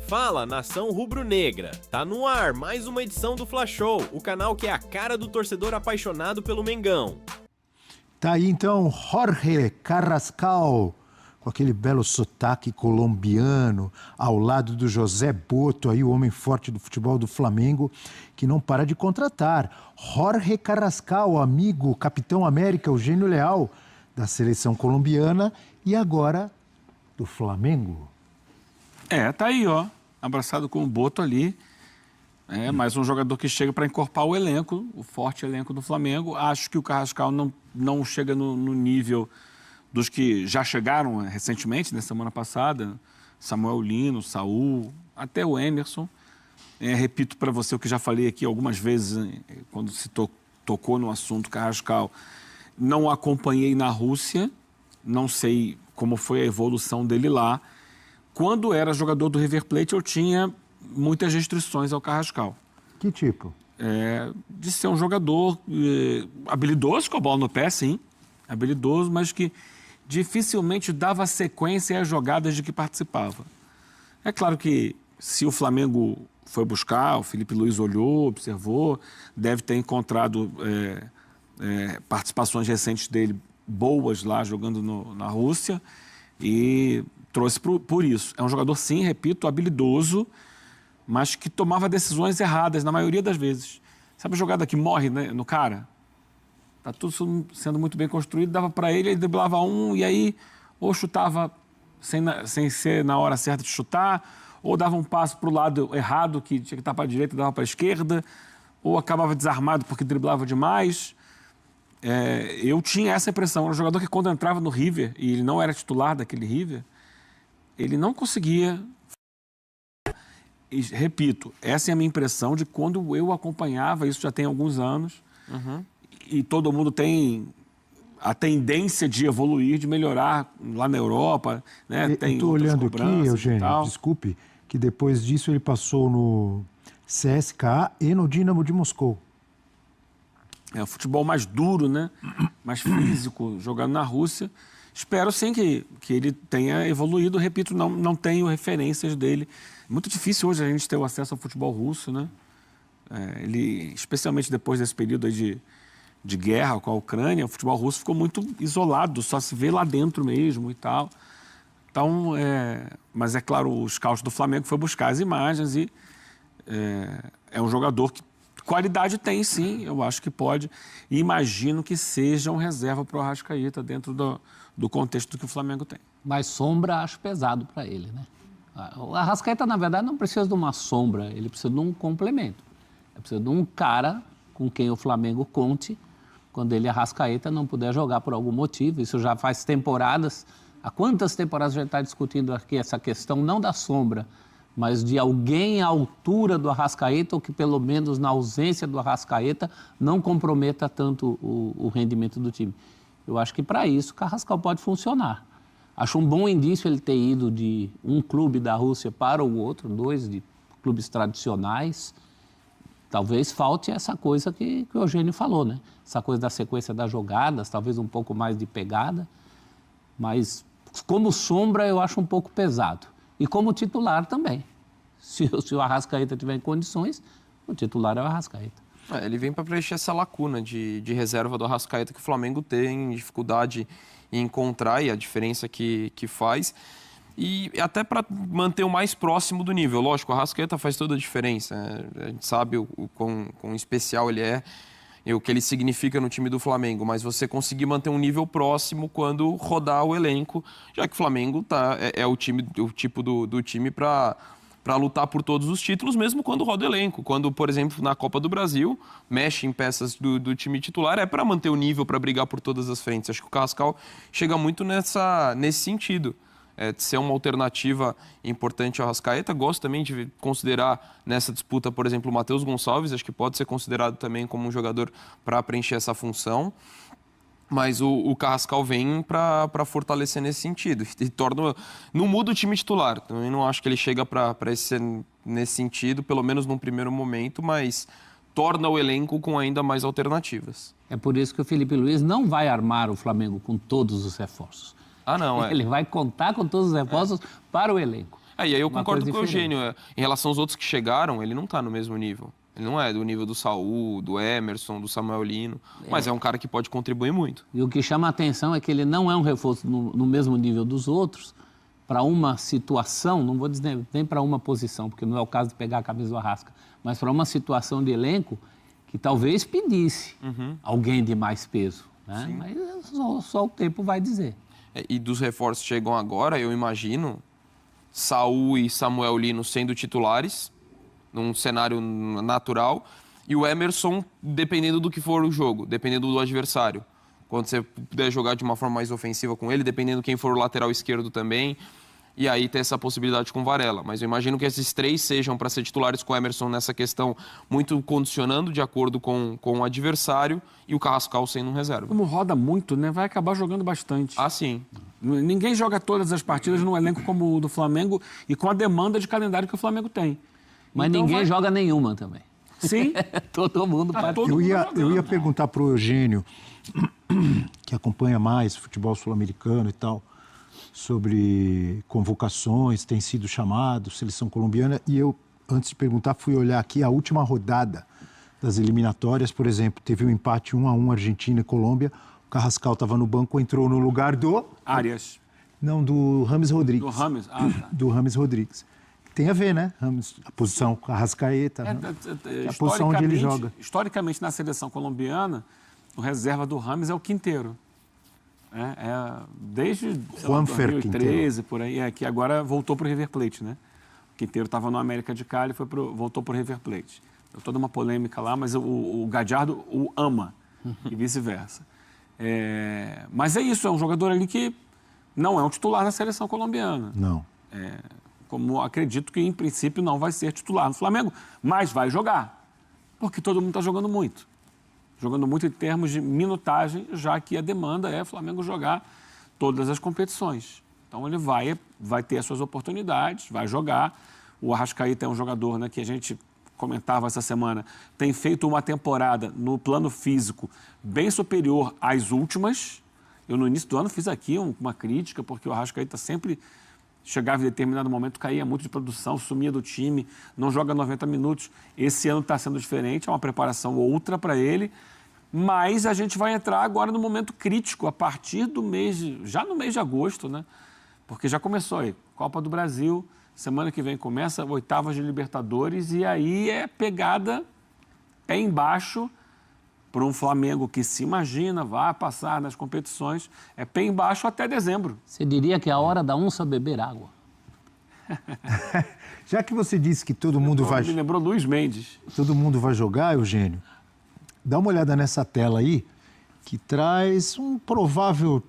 Fala, nação rubro-negra! Tá no ar mais uma edição do Fla Show, o canal que é a cara do torcedor apaixonado pelo Mengão. Tá aí então Jorge Carrascal, com aquele belo sotaque colombiano, ao lado do José Boto, aí o homem forte do futebol do Flamengo, que não para de contratar. Jorge Carrascal, amigo, capitão América, o gênio leal da seleção colombiana e agora do Flamengo. Tá aí, ó, abraçado com o Boto ali. Mais um jogador que chega para encorpar o elenco, o forte elenco do Flamengo. Acho que o Carrascal não chega no nível dos que já chegaram recentemente, na semana passada. Samuel Lino, Saul, até o Emerson. Repito para você o que já falei aqui algumas vezes, quando se tocou no assunto Carrascal. Não acompanhei na Rússia, não sei como foi a evolução dele lá. Quando era jogador do River Plate, eu tinha muitas restrições ao Carrascal. Que tipo? De ser um jogador habilidoso, com a bola no pé, sim. Habilidoso, mas que dificilmente dava sequência às jogadas de que participava. É claro que se o Flamengo foi buscar, o Felipe Luiz olhou, observou, deve ter encontrado participações recentes dele boas lá, jogando na Rússia, e trouxe por isso. É um jogador, sim, repito, habilidoso, mas que tomava decisões erradas na maioria das vezes. Sabe a jogada que morre, né, no cara? Tá tudo sendo muito bem construído, dava para ele driblava um e aí ou chutava sem ser na hora certa de chutar, ou dava um passo para o lado errado, que tinha que estar para a direita, dava para a esquerda, ou acabava desarmado porque driblava demais. Eu tinha essa impressão. Era um jogador que quando entrava no River, e ele não era titular daquele River, ele não conseguia. E, repito, essa é a minha impressão de quando eu acompanhava, isso já tem alguns anos, e todo mundo tem a tendência de evoluir, de melhorar lá na Europa, né? Estou olhando aqui, Eugênio, desculpe, que depois disso ele passou no CSKA e no Dinamo de Moscou. É um futebol mais duro, né? Mais físico, jogando na Rússia. Espero, sim, que ele tenha evoluído. Repito, não tenho referências dele. É muito difícil hoje a gente ter o acesso ao futebol russo, né? Ele, especialmente depois desse período aí de guerra com a Ucrânia, o futebol russo ficou muito isolado, só se vê lá dentro mesmo e tal. Então, mas é claro, o scout do Flamengo foi buscar as imagens e é um jogador que qualidade tem, sim, eu acho que pode. E imagino que seja um reserva para o Arrascaeta dentro do contexto que o Flamengo tem. Mas sombra acho pesado para ele, né? O Arrascaeta, na verdade, não precisa de uma sombra, ele precisa de um complemento. Ele precisa de um cara com quem o Flamengo conte quando ele, Arrascaeta, não puder jogar por algum motivo. Isso já faz temporadas. Há quantas temporadas a gente está discutindo aqui essa questão, não da sombra, mas de alguém à altura do Arrascaeta, ou que pelo menos na ausência do Arrascaeta não comprometa tanto o rendimento do time. Eu acho que para isso o Carrascal pode funcionar. Acho um bom indício ele ter ido de um clube da Rússia para o outro, dois de clubes tradicionais. Talvez falte essa coisa que o Eugênio falou, né? Essa coisa da sequência das jogadas, talvez um pouco mais de pegada, mas como sombra eu acho um pouco pesado. E como titular também. Se o Arrascaeta tiver em condições, o titular é o Arrascaeta. Ele vem para preencher essa lacuna de reserva do Arrascaeta que o Flamengo tem dificuldade em encontrar e a diferença que faz. E até para manter o mais próximo do nível. Lógico, o Arrascaeta faz toda a diferença. A gente sabe o quão especial ele é e o que ele significa no time do Flamengo, mas você conseguir manter um nível próximo quando rodar o elenco, já que o Flamengo é o tipo do time para lutar por todos os títulos, mesmo quando roda o elenco. Quando, por exemplo, na Copa do Brasil, mexe em peças do time titular, é para manter o nível, para brigar por todas as frentes. Acho que o Carrascal chega muito nesse sentido. De ser uma alternativa importante ao Arrascaeta. Gosto também de considerar nessa disputa, por exemplo, o Matheus Gonçalves, acho que pode ser considerado também como um jogador para preencher essa função, mas o Carrascal vem para fortalecer nesse sentido. E não muda o time titular, também não acho que ele chega para ser nesse sentido, pelo menos num primeiro momento, mas torna o elenco com ainda mais alternativas. É por isso que o Felipe Luiz não vai armar o Flamengo com todos os reforços. Não, Ele vai contar com todos os reforços para o elenco. Aí eu Uma concordo coisa com o diferente. Eugênio. Em relação aos outros que chegaram, ele não tá no mesmo nível. Ele não é do nível do Saul, do Emerson, do Samuel Lino, mas é um cara que pode contribuir muito. E o que chama a atenção é que ele não é um reforço no mesmo nível dos outros para uma situação, não vou dizer nem para uma posição, porque não é o caso de pegar a camisa do Arrasca, mas para uma situação de elenco que talvez pedisse alguém de mais peso. Né? Mas só o tempo vai dizer. E dos reforços que chegam agora, eu imagino Saul e Samuel Lino sendo titulares, num cenário natural, e o Emerson dependendo do que for o jogo, dependendo do adversário. Quando você puder jogar de uma forma mais ofensiva com ele, dependendo quem for o lateral esquerdo também, e aí ter essa possibilidade com o Varela. Mas eu imagino que esses três sejam para ser titulares com o Emerson nessa questão, muito condicionando de acordo com o adversário, e o Carrascal sendo um reserva. Como roda muito, né? Vai acabar jogando bastante. Ah, sim. Ninguém joga todas as partidas num elenco como o do Flamengo e com a demanda de calendário que o Flamengo tem. Mas Então ninguém vai- joga nenhuma também. Sim. Todo mundo Tá participa. todo Eu mundo ia jogando. perguntar para o Eugênio, que acompanha mais futebol sul-americano e tal, sobre convocações, tem sido chamado, seleção colombiana, e eu, antes de perguntar, fui olhar aqui a última rodada das eliminatórias, por exemplo, teve um empate 1-1 Argentina e Colômbia, o Carrascal estava no banco, entrou no lugar Arias. do Rames Rodrigues. Do Rames. Ah, tá. Do Rames Rodrigues. Tem a ver, né? Rames, a posição Carrascaeta, né? a posição onde ele joga. Historicamente, na seleção colombiana, o reserva do Rames é o Quinteiro. Desde Juanfer 2013, por aí, que agora voltou para o River Plate, né? O Quinteiro estava no América de Cali e voltou para o River Plate. Deu toda uma polêmica lá, mas o Gallardo o ama e vice-versa. Mas é isso, é um jogador ali que não é um titular da seleção colombiana. Não. Como acredito que, em princípio, não vai ser titular no Flamengo, mas vai jogar, porque todo mundo está jogando muito. Jogando muito em termos de minutagem, já que a demanda é o Flamengo jogar todas as competições. Então, ele vai ter as suas oportunidades, vai jogar. O Arrascaeta é um jogador, né, que a gente comentava essa semana, tem feito uma temporada no plano físico bem superior às últimas. Eu, no início do ano, fiz aqui uma crítica, porque o Arrascaeta sempre chegava em determinado momento, caía muito de produção, sumia do time, não joga 90 minutos. Esse ano está sendo diferente, é uma preparação outra para ele, mas a gente vai entrar agora no momento crítico, a partir do já no mês de agosto, né? Porque já começou aí, Copa do Brasil, semana que vem começa, oitavas de Libertadores, e aí é pegada pé embaixo para um Flamengo que se imagina, vai passar nas competições, é pé embaixo até dezembro. Você diria que é a hora da onça beber água. Já que você disse que todo mundo Me lembrou Luiz Mendes. jogar, Eugênio, dá uma olhada nessa tela aí, que traz um provável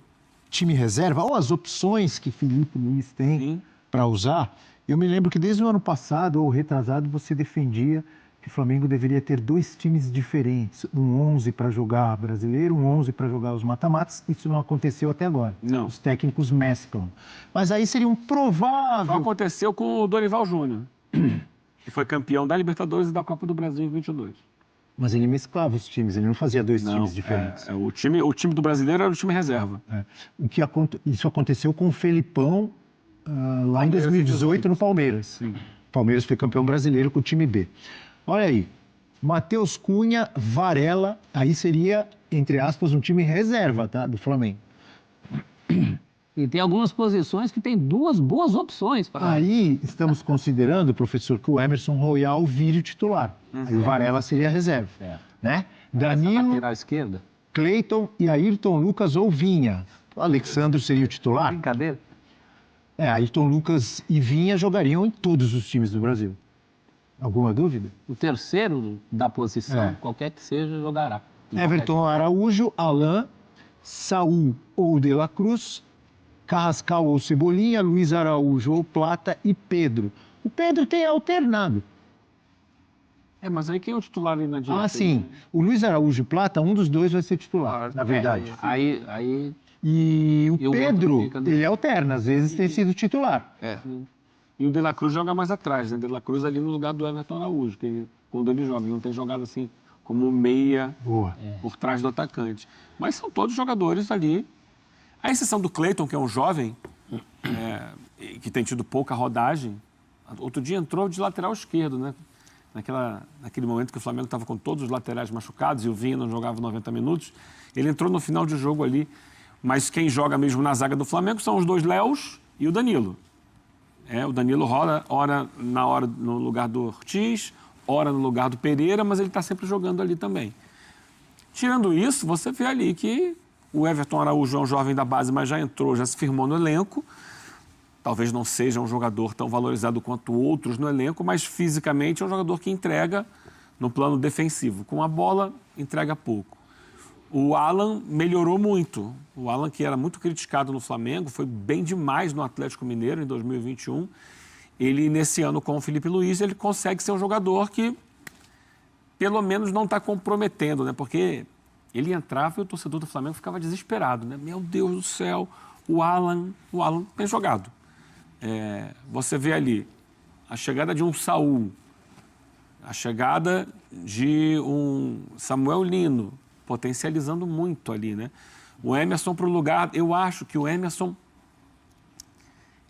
time reserva, ou as opções que Felipe Luiz tem para usar. Eu me lembro que desde o ano passado, ou retrasado, você defendia que o Flamengo deveria ter dois times diferentes, um 11 para jogar brasileiro, um 11 para jogar os mata-matas. Isso não aconteceu até agora. Não. Os técnicos mesclam. Mas aí seria um Só provável... aconteceu com o Dorival Júnior, que foi campeão da Libertadores e da Copa do Brasil em 22. Mas ele mesclava os times, ele não fazia dois times diferentes. O time do brasileiro era o time reserva. Isso aconteceu com o Felipão lá em 2018 no Palmeiras. Sim. O Palmeiras foi campeão brasileiro com o time B. Olha aí, Matheus Cunha, Varela, aí seria, entre aspas, um time reserva, tá, do Flamengo. E tem algumas posições que tem duas boas opções. Aí estamos considerando, professor, que o Emerson Royal vire o titular. Aí o Varela seria a reserva. Né? Danilo, Lateral esquerda. Cleiton e Ayrton Lucas ou Vinha. O Alexandre seria o titular. Brincadeira. Ayrton Lucas e Vinha jogariam em todos os times do Brasil. Alguma dúvida? O terceiro da posição, qualquer que seja, jogará. Everton Araújo, Alain, Saul ou De La Cruz, Carrascal ou Cebolinha, Luiz Araújo ou Plata e Pedro. O Pedro tem alternado. Mas aí quem é o titular ali na direita? Sim. O Luiz Araújo e Plata, um dos dois vai ser titular, na verdade. Aí E o E o outro Pedro, fica no- ele alterna, às vezes tem sido titular. E o De La Cruz joga mais atrás, né? De La Cruz ali no lugar do Everton Araújo, que quando ele joga, ele não tem jogado assim como meia Boa. por trás do atacante. Mas são todos jogadores ali. A exceção do Cleiton, que é um jovem, que tem tido pouca rodagem. Outro dia entrou de lateral esquerdo, né? Naquele momento que o Flamengo estava com todos os laterais machucados e o Vinha não jogava 90 minutos. Ele entrou no final de jogo ali. Mas quem joga mesmo na zaga do Flamengo são os dois Léos e o Danilo. O Danilo rola, ora no lugar do Ortiz, ora no lugar do Pereira, mas ele está sempre jogando ali também. Tirando isso, você vê ali que o Everton Araújo é um jovem da base, mas já entrou, já se firmou no elenco. Talvez não seja um jogador tão valorizado quanto outros no elenco, mas fisicamente é um jogador que entrega no plano defensivo. Com a bola, entrega pouco. O Alan melhorou muito. O Alan, que era muito criticado no Flamengo, foi bem demais no Atlético Mineiro em 2021. Ele, nesse ano, com o Felipe Luiz, ele consegue ser um jogador que, pelo menos, não está comprometendo, né? Porque ele entrava e o torcedor do Flamengo ficava desesperado, né? Meu Deus do céu, o Alan tem jogado. Você vê ali a chegada de um Saul, a chegada de um Samuel Lino, potencializando muito ali, né? O Emerson para o lugar... Eu acho que o Emerson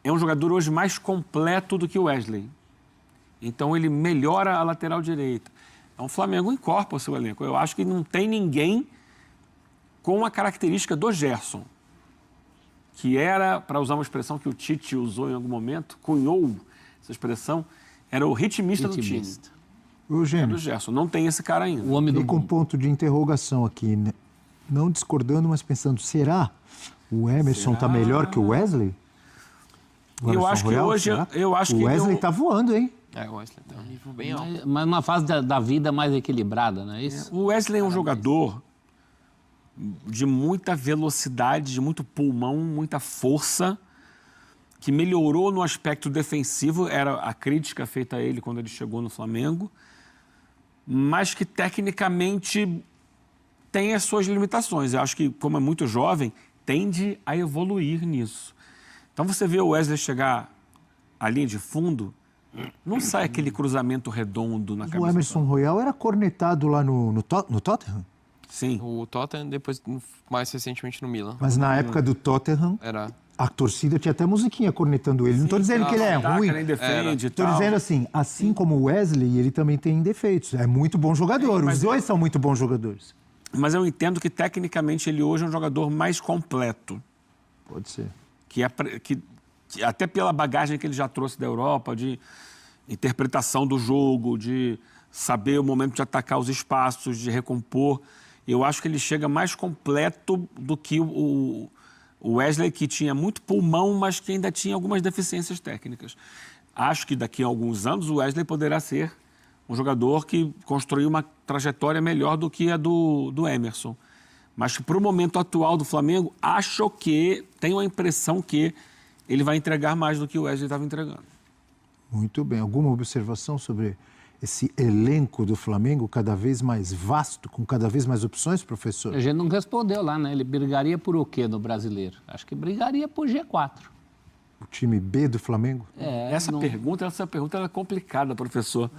é um jogador hoje mais completo do que o Wesley. Então, ele melhora a lateral direita. Então, o Flamengo incorpora o seu elenco. Eu acho que não tem ninguém com a característica do Gerson, que era, para usar uma expressão que o Tite usou em algum momento, cunhou essa expressão, era o ritmista do time. Eugênio, do Gerson. Não tem esse cara ainda. O homem do fica um ponto de interrogação aqui, né? Não discordando, mas pensando, será o Emerson está melhor que o Wesley? Eu acho que hoje... O Wesley está voando, hein? O Wesley tem um nível bem alto. Mas numa fase da vida mais equilibrada, não é isso? O Wesley é um jogador de muita velocidade, de muito pulmão, muita força, que melhorou no aspecto defensivo, era a crítica feita a ele quando ele chegou no Flamengo, mas que tecnicamente tem as suas limitações. Eu acho que, como é muito jovem, tende a evoluir nisso. Então você vê o Wesley chegar à linha de fundo, não sai aquele cruzamento redondo na cabeça. O Emerson Royal era cornetado lá no Tottenham? Sim. O Tottenham, depois, mais recentemente, no Milan. Mas na época do Tottenham, a torcida tinha até musiquinha cornetando ele. Não estou dizendo que ele é ruim. Nem defende, Estou dizendo assim como o Wesley, ele também tem defeitos. É muito bom jogador. Os dois são muito bons jogadores. Mas eu entendo que, tecnicamente, ele hoje é um jogador mais completo. Pode ser. Que até pela bagagem que ele já trouxe da Europa, de interpretação do jogo, de saber o momento de atacar os espaços, de recompor, eu acho que ele chega mais completo do que o Wesley, que tinha muito pulmão, mas que ainda tinha algumas deficiências técnicas. Acho que daqui a alguns anos o Wesley poderá ser um jogador que construiu uma trajetória melhor do que a do Emerson. Mas para o momento atual do Flamengo, tenho a impressão que ele vai entregar mais do que o Wesley estava entregando. Muito bem. Alguma observação sobre esse elenco do Flamengo cada vez mais vasto, com cada vez mais opções, professor? A gente não respondeu lá, né? Ele brigaria por o quê no Brasileiro? Acho que brigaria por G4. O time B do Flamengo? Essa pergunta é complicada, professor.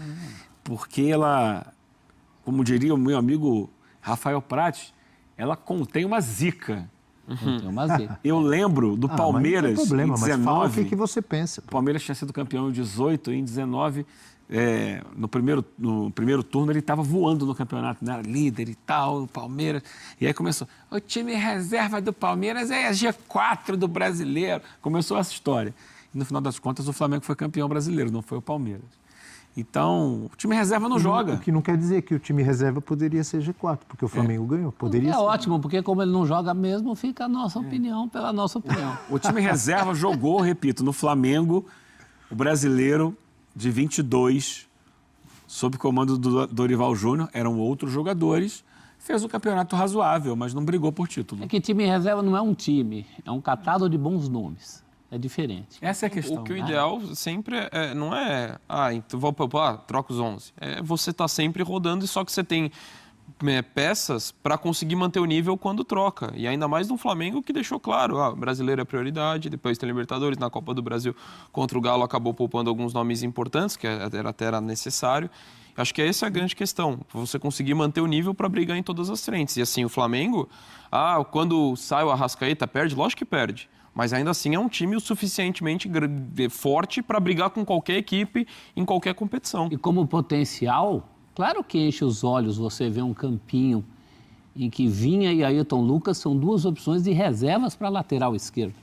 Porque ela, como diria o meu amigo Rafael Prati, ela contém uma zica. Contém uma zica. Eu lembro do Palmeiras mas não tem problema, em 19. mas fala o que você pensa. O Palmeiras tinha sido campeão em 18, em 19, no primeiro turno ele estava voando no campeonato, né? Era líder e tal, o Palmeiras. E aí começou, o time reserva do Palmeiras é a G4 do brasileiro. Começou essa história. E no final das contas o Flamengo foi campeão brasileiro, não foi o Palmeiras. Então, o time reserva não joga. O que não quer dizer que o time reserva poderia ser G4, porque o Flamengo ganhou. Poderia ser. Ótimo, porque como ele não joga mesmo, fica a nossa opinião pela nossa opinião. O time reserva jogou, repito, no Flamengo, o brasileiro de 22, sob comando do Dorival Júnior, eram outros jogadores, fez um campeonato razoável, mas não brigou por título. É que time reserva não é um time, é um catado de bons nomes. É diferente. Essa é a questão. O que o ideal sempre não é... então vou poupar, troca os 11. É você tá sempre rodando, só que você tem peças para conseguir manter o nível quando troca. E ainda mais no Flamengo, que deixou claro, brasileiro é prioridade, depois tem Libertadores, na Copa do Brasil contra o Galo acabou poupando alguns nomes importantes, que era necessário. Acho que essa é a grande questão, você conseguir manter o nível para brigar em todas as frentes. E assim, o Flamengo, quando sai o Arrascaeta, perde? Lógico que perde. Mas ainda assim é um time o suficientemente forte para brigar com qualquer equipe em qualquer competição. E como potencial, claro que enche os olhos você ver um campinho em que Vinha e Ayrton Lucas são duas opções de reservas para lateral esquerdo.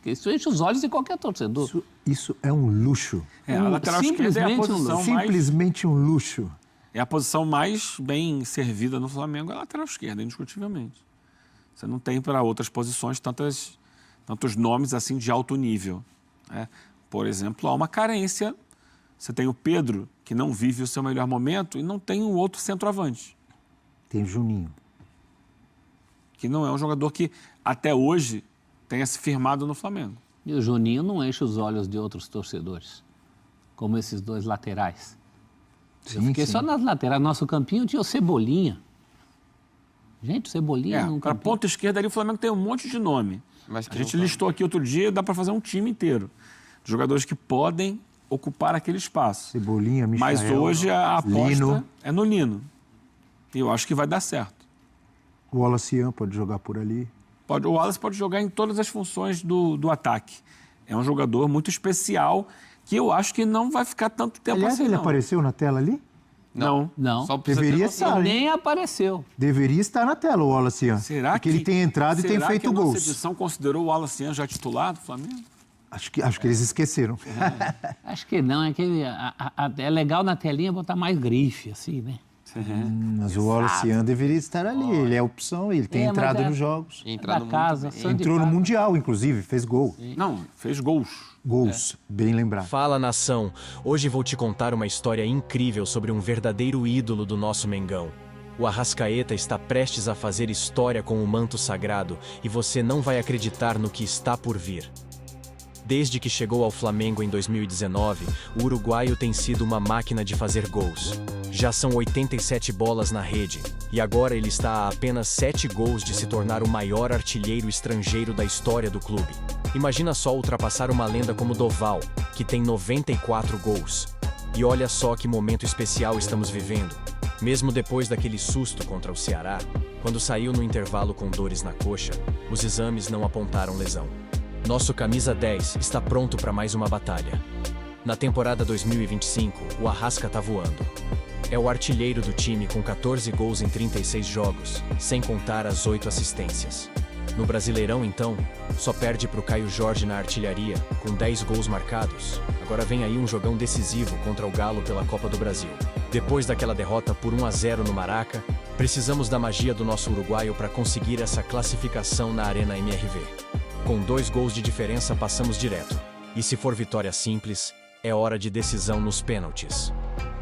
Isso enche os olhos de qualquer torcedor. Isso é um luxo. A lateral esquerda é a Simplesmente um posição luxo. mais... Simplesmente um luxo. É a posição mais bem servida no Flamengo, é a lateral esquerda, indiscutivelmente. Você não tem para outras posições tantos nomes assim de alto nível, né? Por exemplo, há uma carência. Você tem o Pedro, que não vive o seu melhor momento, e não tem um outro centroavante. Tem o Juninho. Que não é um jogador que, até hoje, tenha se firmado no Flamengo. E o Juninho não enche os olhos de outros torcedores, como esses dois laterais. Eu fiquei só nas laterais. Nosso campinho tinha o Cebolinha. Gente, o Cebolinha não Para a ponta esquerda ali, o Flamengo tem um monte de nome. Mas que A gente não listou aqui outro dia, dá para fazer um time inteiro. De jogadores que podem ocupar aquele espaço. Cebolinha, Michael, Mas hoje a aposta Lino. é no Lino. E eu acho que vai dar certo. O Wallace pode jogar por ali. O Wallace pode jogar em todas as funções do ataque. É um jogador muito especial que eu acho que não vai ficar tanto tempo Aliás, assim, ele não. apareceu na tela ali? Não. Não. Só pra você ter Deveria noção. estar. Nem apareceu. Deveria estar na tela o Wallace. Será Porque ele tem entrado e tem feito Será que a nossa gols. edição considerou o Wallace já titular do Flamengo? Acho que eles esqueceram. Acho que não. É que é legal na telinha botar mais grife, assim, né? Mas o Wallace deveria estar ali. Ele é a opção, ele tem É, mas entrado é- nos jogos. Entrar Da no casa, mundo. sangue de Entrou no casa. Mundial, inclusive, fez gol. Não, fez gols. Gols, bem lembrado. Fala, nação! Hoje vou te contar uma história incrível sobre um verdadeiro ídolo do nosso Mengão. O Arrascaeta está prestes a fazer história com o manto sagrado e você não vai acreditar no que está por vir. Desde que chegou ao Flamengo em 2019, o uruguaio tem sido uma máquina de fazer gols. Já são 87 bolas na rede, e agora ele está a apenas 7 gols de se tornar o maior artilheiro estrangeiro da história do clube. Imagina só ultrapassar uma lenda como Doval, que tem 94 gols. E olha só que momento especial estamos vivendo. Mesmo depois daquele susto contra o Ceará, quando saiu no intervalo com dores na coxa, os exames não apontaram lesão. Nosso camisa 10 está pronto para mais uma batalha. Na temporada 2025, o Arrasca tá voando. É o artilheiro do time com 14 gols em 36 jogos, sem contar as 8 assistências. No Brasileirão, então, só perde pro Caio Jorge na artilharia, com 10 gols marcados. Agora vem aí um jogão decisivo contra o Galo pela Copa do Brasil. Depois daquela derrota por 1-0 no Maraca, precisamos da magia do nosso uruguaio para conseguir essa classificação na Arena MRV. Com 2 gols de diferença, passamos direto. E se for vitória simples, é hora de decisão nos pênaltis.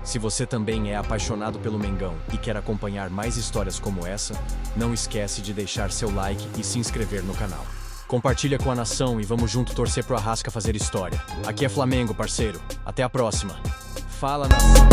Se você também é apaixonado pelo Mengão e quer acompanhar mais histórias como essa, não esquece de deixar seu like e se inscrever no canal. Compartilha com a nação e vamos junto torcer pro Arrasca fazer história. Aqui é Flamengo, parceiro. Até a próxima. Fala, nação!